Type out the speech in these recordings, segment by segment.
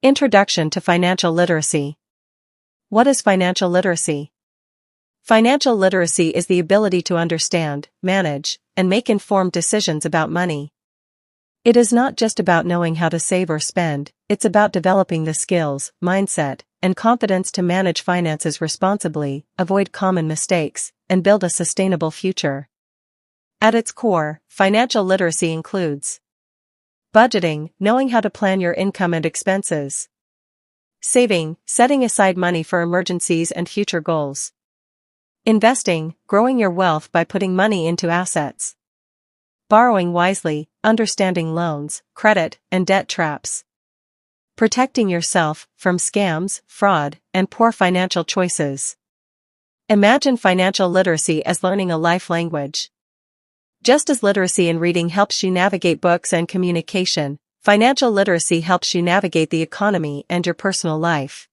Introduction to Financial Literacy. What is financial literacy? Financial literacy is the ability to understand, manage, and make informed decisions about money. It is not just about knowing how to save or spend, it's about developing the skills, mindset, and confidence to manage finances responsibly, avoid common mistakes, and build a sustainable future. At its core, financial literacy includes budgeting, knowing how to plan your income and expenses. Saving, setting aside money for emergencies and future goals. Investing, growing your wealth by putting money into assets. Borrowing wisely, understanding loans, credit, and debt traps. Protecting yourself from scams, fraud, and poor financial choices. Imagine financial literacy as learning a life language. Just as literacy in reading helps you navigate books and communication, financial literacy helps you navigate the economy and your personal life.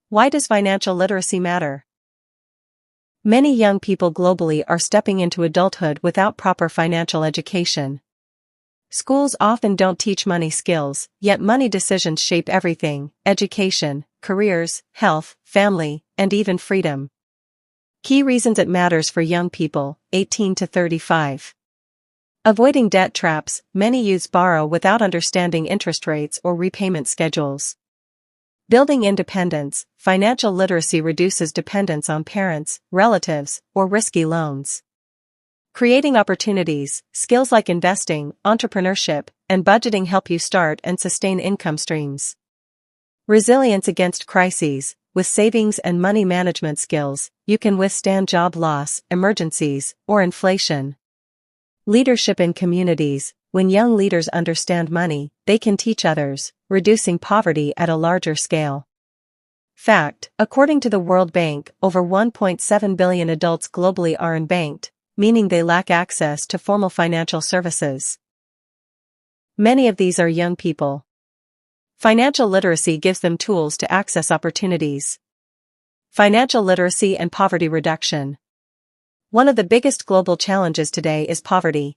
Why does financial literacy matter? Many young people globally are stepping into adulthood without proper financial education. Schools often don't teach money skills, yet money decisions shape everything: education, careers, health, family, and even freedom. Key reasons it matters for young people, 18 to 35. Avoiding debt traps. Many youths borrow without understanding interest rates or repayment schedules. Building independence. Financial literacy reduces dependence on parents, relatives, or risky loans. Creating opportunities. Skills like investing, entrepreneurship, and budgeting help you start and sustain income streams. Resilience against crises. With savings and money management skills, you can withstand job loss, emergencies, or inflation. Leadership in communities. When young leaders understand money, they can teach others, reducing poverty at a larger scale. Fact: according to the World Bank, over 1.7 billion adults globally are unbanked, meaning they lack access to formal financial services. Many of these are young people. Financial literacy gives them tools to access opportunities. Financial literacy and poverty reduction. One of the biggest global challenges today is poverty.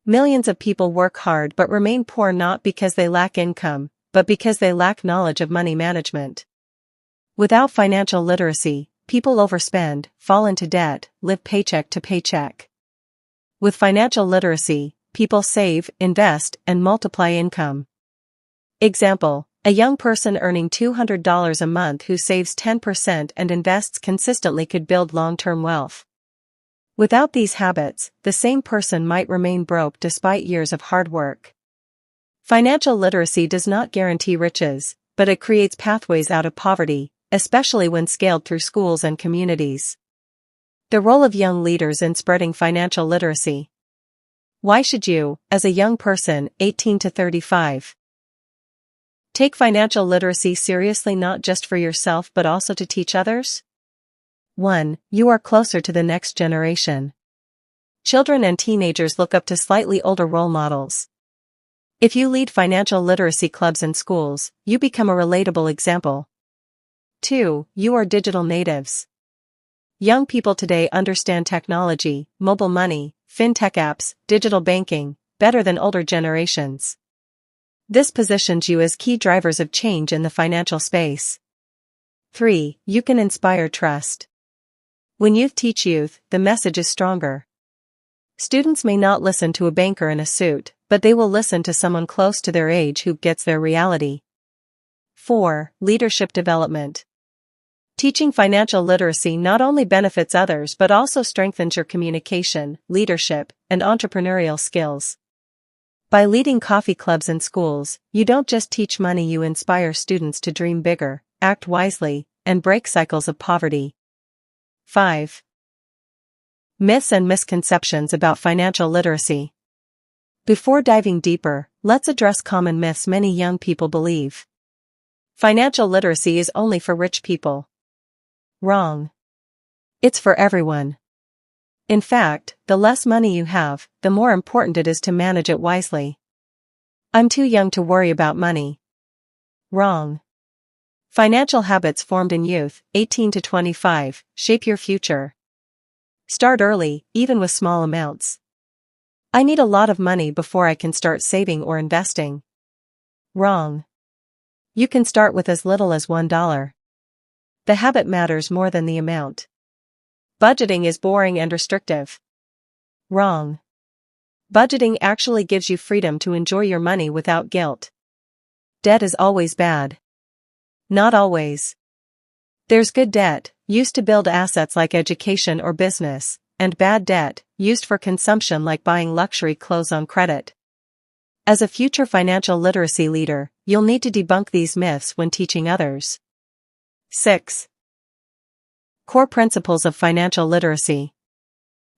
Millions of people work hard but remain poor not because they lack income, but because they lack knowledge of money management. Without financial literacy, people overspend, fall into debt, live paycheck to paycheck. With financial literacy, people save, invest, and multiply income. Example: a young person earning $200 a month who saves 10% and invests consistently could build long-term wealth. Without these habits, the same person might remain broke despite years of hard work. Financial literacy does not guarantee riches, but it creates pathways out of poverty, especially when scaled through schools and communities. The role of young leaders in spreading financial literacy. Why should you, as a young person, 18 to 35, take financial literacy seriously, not just for yourself but also to teach others? 1. You are closer to the next generation. Children and teenagers look up to slightly older role models. If you lead financial literacy clubs in schools, you become a relatable example. 2. You are digital natives. Young people today understand technology, mobile money, fintech apps, digital banking, better than older generations. This positions you as key drivers of change in the financial space. 3. You can inspire trust. When youth teach youth, the message is stronger. Students may not listen to a banker in a suit, but they will listen to someone close to their age who gets their reality. 4. Leadership development. Teaching financial literacy not only benefits others but also strengthens your communication, leadership, and entrepreneurial skills. By leading coffee clubs in schools, you don't just teach money, you inspire students to dream bigger, act wisely, and break cycles of poverty. 5. Myths and misconceptions about financial literacy. Before diving deeper, let's address common myths many young people believe. Financial literacy is only for rich people. Wrong. It's for everyone. In fact, the less money you have, the more important it is to manage it wisely. I'm too young to worry about money. Wrong. Financial habits formed in youth, 18 to 25, shape your future. Start early, even with small amounts. I need a lot of money before I can start saving or investing. Wrong. You can start with as little as $1. The habit matters more than the amount. Budgeting is boring and restrictive. Wrong. Budgeting actually gives you freedom to enjoy your money without guilt. Debt is always bad. Not always. There's good debt, used to build assets like education or business, and bad debt, used for consumption like buying luxury clothes on credit. As a future financial literacy leader, you'll need to debunk these myths when teaching others. 6. Core principles of financial literacy.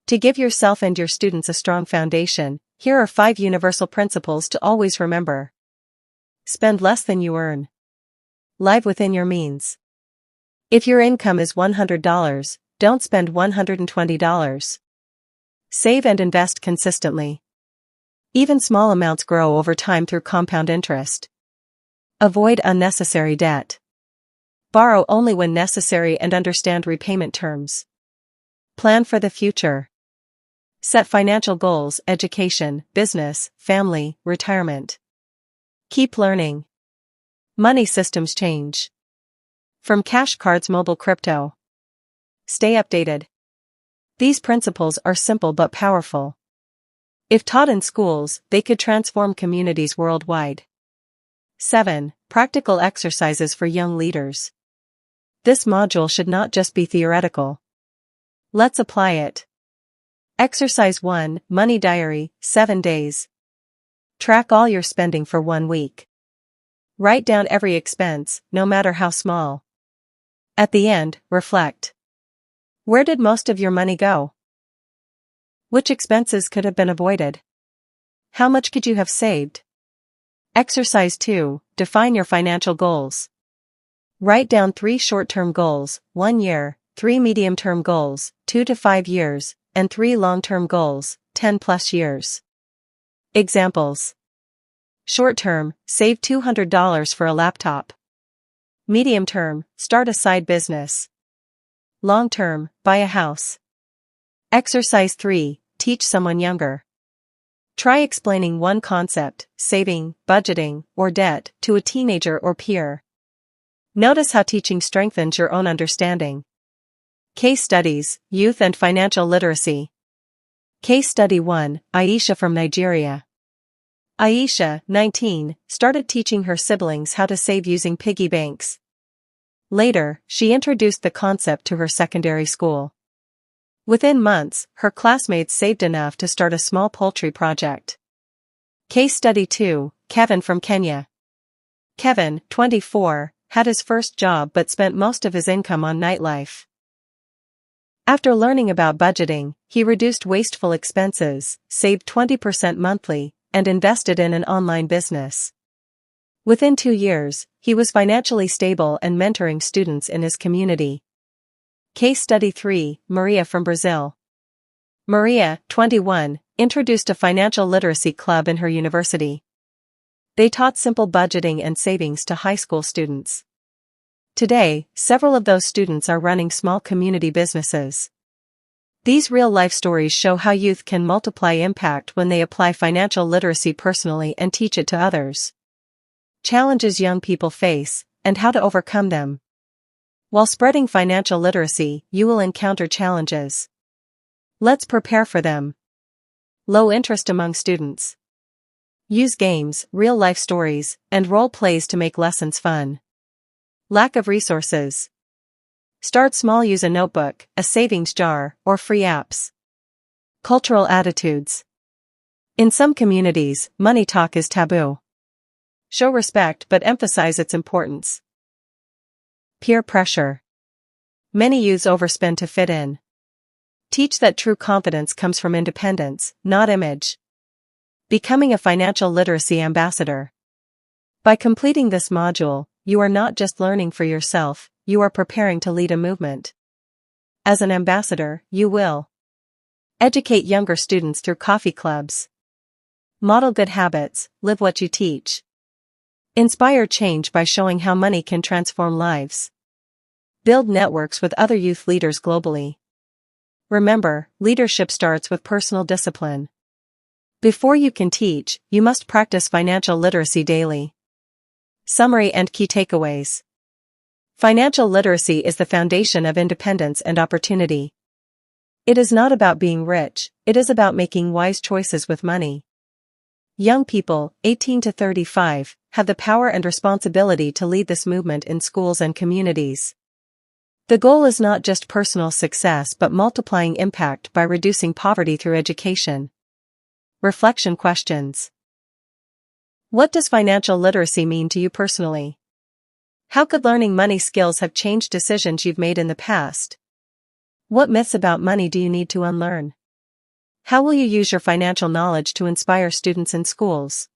To give yourself and your students a strong foundation, here are 5 universal principles to always remember. Spend less than you earn. Live within your means. If your income is $100, don't spend $120. Save and invest consistently. Even small amounts grow over time through compound interest. Avoid unnecessary debt. Borrow only when necessary and understand repayment terms. Plan for the future. Set financial goals: education, business, family, retirement. Keep learning. Money systems change. From cash cards, mobile crypto. Stay updated. These principles are simple but powerful. If taught in schools, they could transform communities worldwide. 7. Practical exercises for young leaders. This module should not just be theoretical. Let's apply it. Exercise 1, Money Diary, 7 days. Track all your spending for 1 week. Write down every expense, no matter how small. At the end, reflect. Where did most of your money go? Which expenses could have been avoided? How much could you have saved? Exercise 2, Define your financial goals. Write down 3 short-term goals, 1 year, 3 medium-term goals, 2 to 5 years, and 3 long-term goals, 10+ years. Examples. Short-term, save $200 for a laptop. Medium-term, start a side business. Long-term, buy a house. Exercise 3, Teach someone younger. Try explaining one concept, saving, budgeting, or debt, to a teenager or peer. Notice how teaching strengthens your own understanding. Case studies, youth and financial literacy. Case study 1, Aisha from Nigeria. Aisha, 19, started teaching her siblings how to save using piggy banks. Later, she introduced the concept to her secondary school. Within months, her classmates saved enough to start a small poultry project. Case study 2, Kevin from Kenya. Kevin, 24, had his first job but spent most of his income on nightlife. After learning about budgeting, he reduced wasteful expenses, saved 20% monthly, and invested in an online business. Within 2 years, he was financially stable and mentoring students in his community. Case study 3, Maria from Brazil. Maria, 21, introduced a financial literacy club in her university. They taught simple budgeting and savings to high school students. Today, several of those students are running small community businesses. These real-life stories show how youth can multiply impact when they apply financial literacy personally and teach it to others. Challenges young people face, and how to overcome them. While spreading financial literacy, you will encounter challenges. Let's prepare for them. Low interest among students. Use games, real-life stories, and role plays to make lessons fun. Lack of resources. Start small. Use a notebook, a savings jar, or free apps. Cultural attitudes. In some communities, money talk is taboo. Show respect but emphasize its importance. Peer pressure. Many youths overspend to fit in. Teach that true confidence comes from independence, not image. Becoming a financial literacy ambassador. By completing this module, you are not just learning for yourself, you are preparing to lead a movement. As an ambassador, you will educate younger students through coffee clubs. Model good habits, live what you teach. Inspire change by showing how money can transform lives. Build networks with other youth leaders globally. Remember, leadership starts with personal discipline. Before you can teach, you must practice financial literacy daily. Summary and key takeaways. Financial literacy is the foundation of independence and opportunity. It is not about being rich, it is about making wise choices with money. Young people, 18 to 35, have the power and responsibility to lead this movement in schools and communities. The goal is not just personal success but multiplying impact by reducing poverty through education. Reflection questions. What does financial literacy mean to you personally? How could learning money skills have changed decisions you've made in the past? What myths about money do you need to unlearn? How will you use your financial knowledge to inspire students in schools?